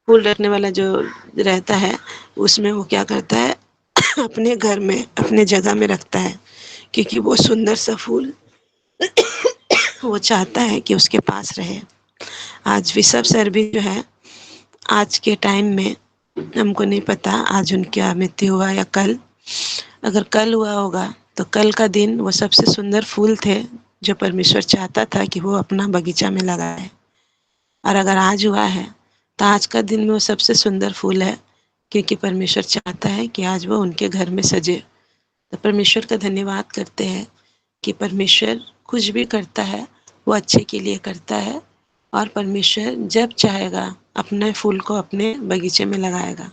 फूल रखने वाला जो रहता है, उसमें वो क्या करता है अपने घर में अपने जगह में रखता है, क्योंकि वो सुंदर सा फूल वो चाहता है कि उसके पास रहे। आज बिशप सर भी जो है आज के टाइम में, हमको नहीं पता आज उनकी मृत्यु हुआ या कल, अगर कल हुआ होगा तो कल का दिन वो सबसे सुंदर फूल थे जो परमेश्वर चाहता था कि वो अपना बगीचा में लगाए, और अगर आज हुआ है तो आज का दिन में वो सबसे सुंदर फूल है, क्योंकि परमेश्वर चाहता है कि आज वो उनके घर में सजे। तो परमेश्वर का धन्यवाद करते हैं कि परमेश्वर कुछ भी करता है वो अच्छे के लिए करता है, और परमेश्वर जब चाहेगा अपने फूल को अपने बगीचे में लगाएगा।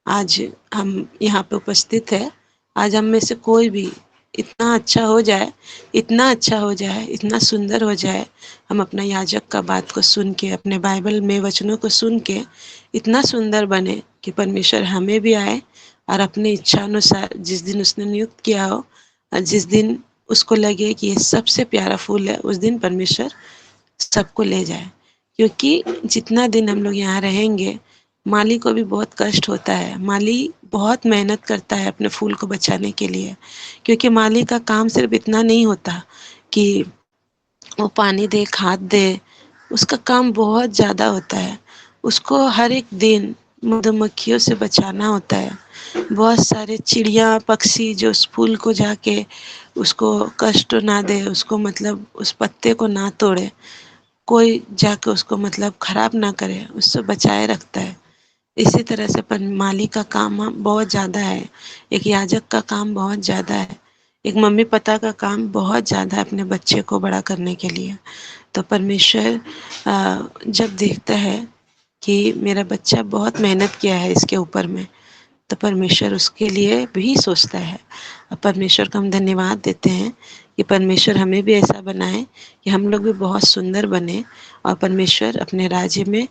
आज हम यहाँ पे उपस्थित है, आज हम में से कोई भी इतना अच्छा हो जाए, इतना अच्छा हो जाए, इतना सुंदर हो जाए, हम अपना याजक का बात को सुन के, अपने बाइबल में वचनों को सुन के इतना सुंदर बने कि परमेश्वर हमें भी आए और अपने इच्छा अनुसार जिस दिन उसने नियुक्त किया हो, और जिस दिन उसको लगे कि ये सबसे प्यारा फूल है, उस दिन परमेश्वर सबको ले जाए। क्योंकि जितना दिन हम लोग यहाँ रहेंगे, माली को भी बहुत कष्ट होता है। माली बहुत मेहनत करता है अपने फूल को बचाने के लिए, क्योंकि माली का काम सिर्फ इतना नहीं होता कि वो पानी दे, खाद दे, उसका काम बहुत ज़्यादा होता है। उसको हर एक दिन मधुमक्खियों से बचाना होता है। बहुत सारे चिड़िया पक्षी जो उस फूल को जाके उसको कष्ट ना दे, उसको मतलब उस पत्ते को ना तोड़े, कोई जाके उसको मतलब खराब ना करे, उससे बचाए रखता है। इसी तरह से माली का काम बहुत ज़्यादा है, एक याजक का काम बहुत ज़्यादा है, एक मम्मी पापा का काम बहुत ज़्यादा है अपने बच्चे को बड़ा करने के लिए। तो परमेश्वर जब देखता है कि मेरा बच्चा बहुत मेहनत किया है इसके ऊपर में, तो परमेश्वर उसके लिए भी सोचता है। और परमेश्वर का हम धन्यवाद देते हैं कि परमेश्वर हमें भी ऐसा बनाए कि हम लोग भी बहुत सुंदर बने, और परमेश्वर अपने राज्य में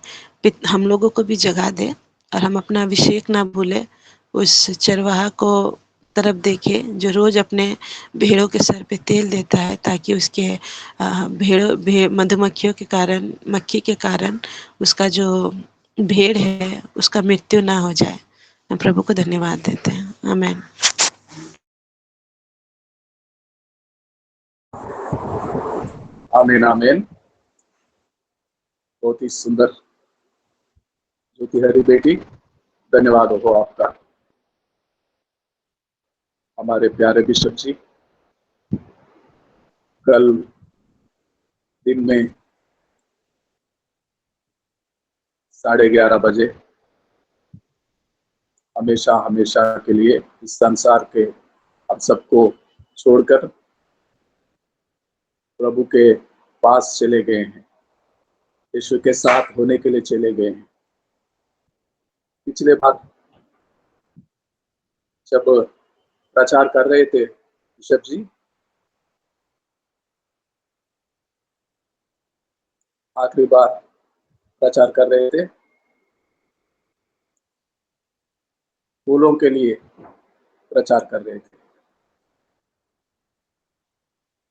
हम लोगों को भी जगह दे, और हम अपना अभिषेक ना भूले। उस चरवाहा को तरफ देखे जो रोज अपने भेड़ों के सर पे तेल देता है, ताकि उसके मधुमक्खियों के कारण, मक्खी के कारण उसका जो भेड़ है उसका मृत्यु ना हो जाए। हम प्रभु को धन्यवाद देते हैं। आमीन। आमीन आमीन। बहुत ही सुंदर ज्योति हरी बेटी, धन्यवाद हो आपका। हमारे प्यारे बिशप जी, कल दिन में 11:30 बजे हमेशा हमेशा के लिए इस संसार के हम सबको छोड़कर प्रभु के पास चले गए हैं, यीशु के साथ होने के लिए चले गए हैं। पिछले बार जब प्रचार कर रहे थे बिशप जी, आखिरी बार प्रचार कर रहे थे, फूलों के लिए प्रचार कर रहे थे,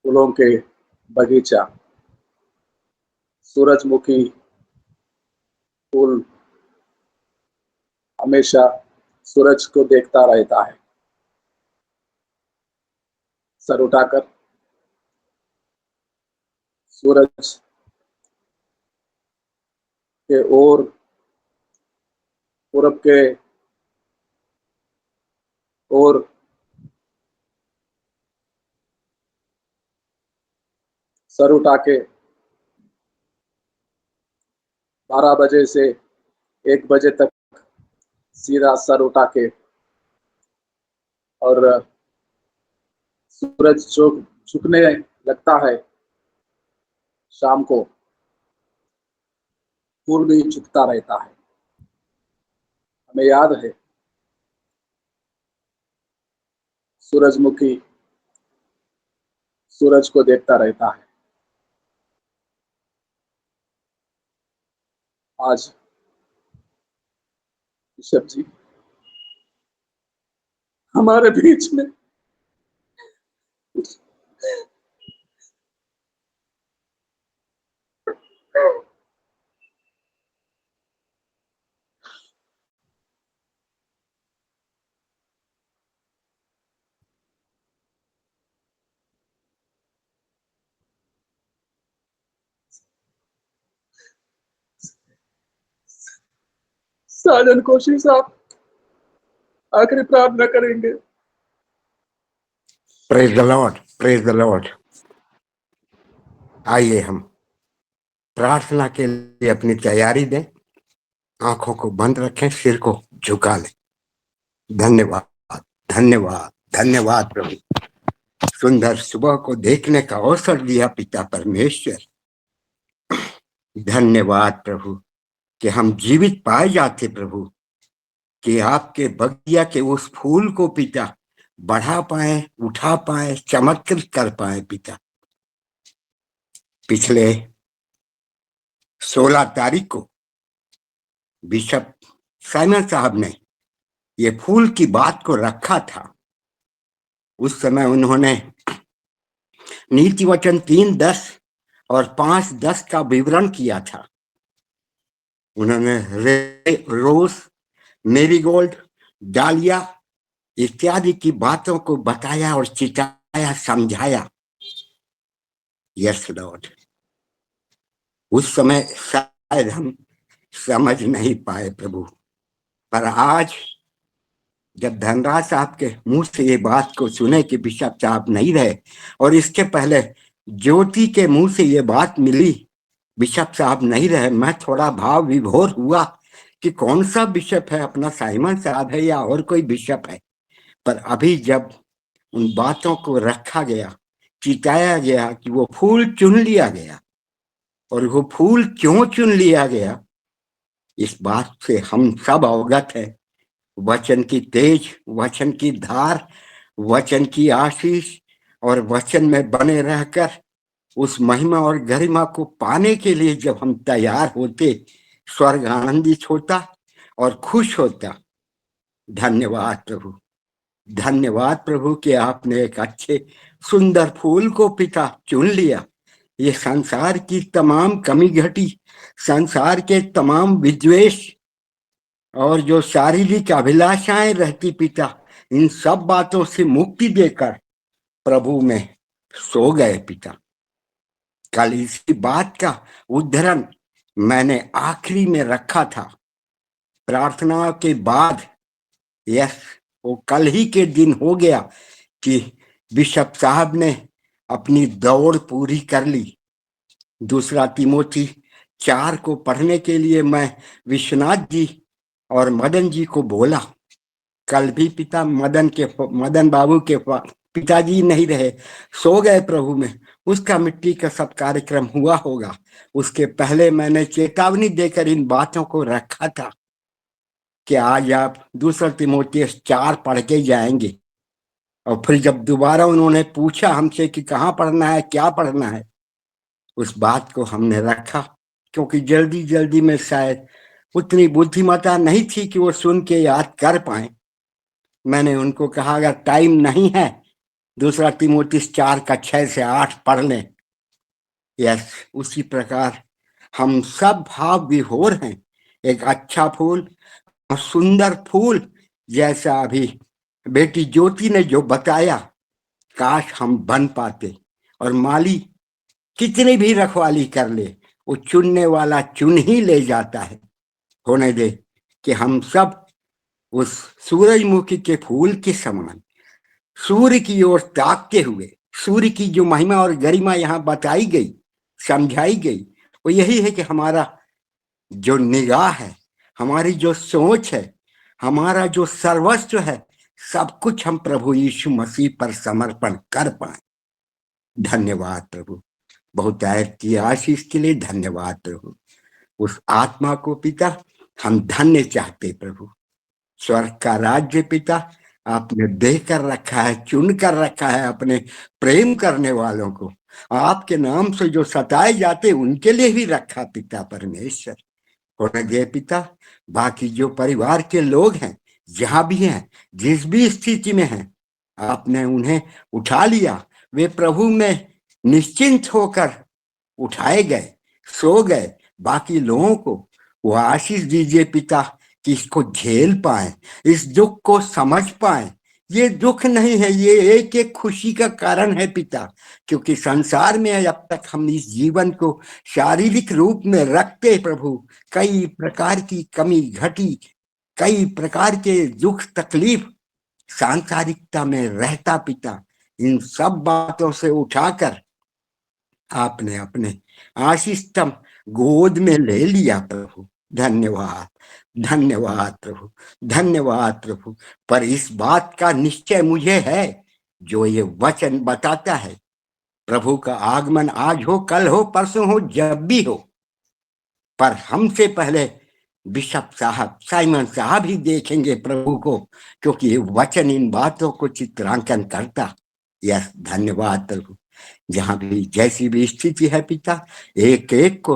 फूलों के बगीचा, सूरजमुखी फूल हमेशा सूरज को देखता रहता है, सर उठाकर सूरज के ओर, पूरब के ओर सर उठा के 12 बजे से 1 बजे तक सीधा सर उठा के, और सूरज जो झुकने लगता है शाम को, फूल भी झुकता रहता है। हमें याद है सूरजमुखी सूरज को देखता रहता है। आज बिशप जी हमारे बीच में साजन कोशिश आप आखिरी प्रार्थना करेंगे। Praise the Lord. Praise the Lord. आइए हम प्रार्थना के लिए अपनी तैयारी दें, आंखों को बंद रखें, सिर को झुका लें। धन्यवाद धन्यवाद धन्यवाद प्रभु, सुंदर सुबह को देखने का अवसर दिया पिता परमेश्वर। धन्यवाद प्रभु कि हम जीवित पाए जाते प्रभु, कि आपके बगिया के उस फूल को पिता बढ़ा पाए, उठा पाए, चमत्कृत कर पाए पिता। पिछले 16 तारीख को बिशप साइमन साहब ने ये फूल की बात को रखा था। उस समय उन्होंने नीति वचन 3:10 और 5:10 का विवरण किया था। उन्होंने रोज, मेरीगोल्ड, डालिया इत्यादि की बातों को बताया और चिताया, समझाया। यस लॉर्ड, उस समय शायद हम समझ नहीं पाए प्रभु, पर आज जब धनराज साहब के मुंह से ये बात को सुने कि बिशप साहब नहीं रहे, और इसके पहले ज्योति के मुंह से ये बात मिली बिशप साहब नहीं रहे, मैं थोड़ा भाव विभोर हुआ कि कौन सा बिशप है, अपना साइमन साहब है या और कोई बिशप है। पर अभी जब उन बातों को रखा गया, चिताया गया कि वो फूल चुन लिया गया, और वो फूल क्यों चुन लिया गया इस बात से हम सब अवगत है। वचन की तेज, वचन की धार, वचन की आशीष और वचन में बने रहकर उस महिमा और गरिमा को पाने के लिए जब हम तैयार होते, स्वर्ग आनंदित होता और खुश होता। धन्यवाद प्रभु, धन्यवाद प्रभु कि आपने एक अच्छे सुंदर फूल को पिता चुन लिया। ये संसार की तमाम कमी घटी, संसार के तमाम विद्वेष और जो शारीरिक अभिलाषाएं रहती पिता, इन सब बातों से मुक्ति देकर प्रभु में सो गए पिता। कल इसी बात का उद्धरण मैंने आखिरी में रखा था प्रार्थना के बाद। यस, वो कल ही के दिन हो गया कि बिशप साहब ने अपनी दौड़ पूरी कर ली। 2 तिमोथी 4 को पढ़ने के लिए मैं विश्वनाथ जी और मदन जी को बोला। कल भी पिता मदन बाबू के पिताजी नहीं रहे, सो गए प्रभु में। उसका मिट्टी का सब कार्यक्रम हुआ होगा। उसके पहले मैंने चेतावनी देकर इन बातों को रखा था कि आज आप 2 तिमोथी 4 पढ़ के जाएंगे। और फिर जब दोबारा उन्होंने पूछा हमसे कि कहाँ पढ़ना है, क्या पढ़ना है, उस बात को हमने रखा, क्योंकि जल्दी जल्दी में शायद उतनी बुद्धिमत्ता नहीं थी कि वो सुन के याद कर पाए। मैंने उनको कहा अगर टाइम नहीं है 2 तिमोथी 4 का 6 से 8 पढ़ लें। यस, उसी प्रकार हम सब भाव विभोर हैं। एक अच्छा फूल और सुंदर फूल जैसा अभी बेटी ज्योति ने जो बताया, काश हम बन पाते। और माली कितनी भी रखवाली कर ले, वो चुनने वाला चुन ही ले जाता है। होने दे कि हम सब उस सूरजमुखी के फूल के समान सूर्य की ओर ताकते हुए, सूर्य की जो महिमा और गरिमा यहाँ बताई गई, समझाई गई, वो यही है कि हमारा जो निगाह है, हमारी जो सोच है, हमारा जो सर्वस्व है, सब कुछ हम प्रभु यीशु मसीह पर समर्पण कर पाए। धन्यवाद प्रभु, बहुतायत की आशीष के लिए धन्यवाद प्रभु। उस आत्मा को पिता हम धन्य चाहते प्रभु। स्वर्ग का राज्य पिता आपने देकर रखा है, चुन कर रखा है अपने प्रेम करने वालों को। आपके नाम से जो सताए जाते उनके लिए भी रखा पिता परमेश्वर। होने दे पिता, बाकी जो परिवार के लोग हैं, जहां भी हैं, जिस भी स्थिति में हैं, आपने उन्हें उठा लिया। वे प्रभु में निश्चिंत होकर उठाए गए, सो गए। बाकी लोगों को वो आशीष दीजिए पिता कि इसको झेल पाए, इस दुख को समझ पाए। ये दुख नहीं है, ये एक एक खुशी का कारण है पिता, क्योंकि संसार में अब तक हम इस जीवन को शारीरिक रूप में रखते प्रभु, कई प्रकार की कमी घटी, कई प्रकार के दुख तकलीफ सांसारिकता में रहता पिता। इन सब बातों से उठाकर आपने अपने आशीषतम गोद में ले लिया प्रभु। धन्यवाद, धन्यवाद प्रभु, धन्यवाद प्रभु। पर इस बात का निश्चय मुझे है जो ये वचन बताता है, प्रभु का आगमन आज हो, कल हो, परसों हो, जब भी हो, पर हमसे पहले बिशप साहब, साइमन साहब ही देखेंगे प्रभु को, क्योंकि ये वचन इन बातों को चित्रांकन करता। यस, धन्यवाद प्रभु। जहां भी जैसी भी स्थिति है पिता, एक एक को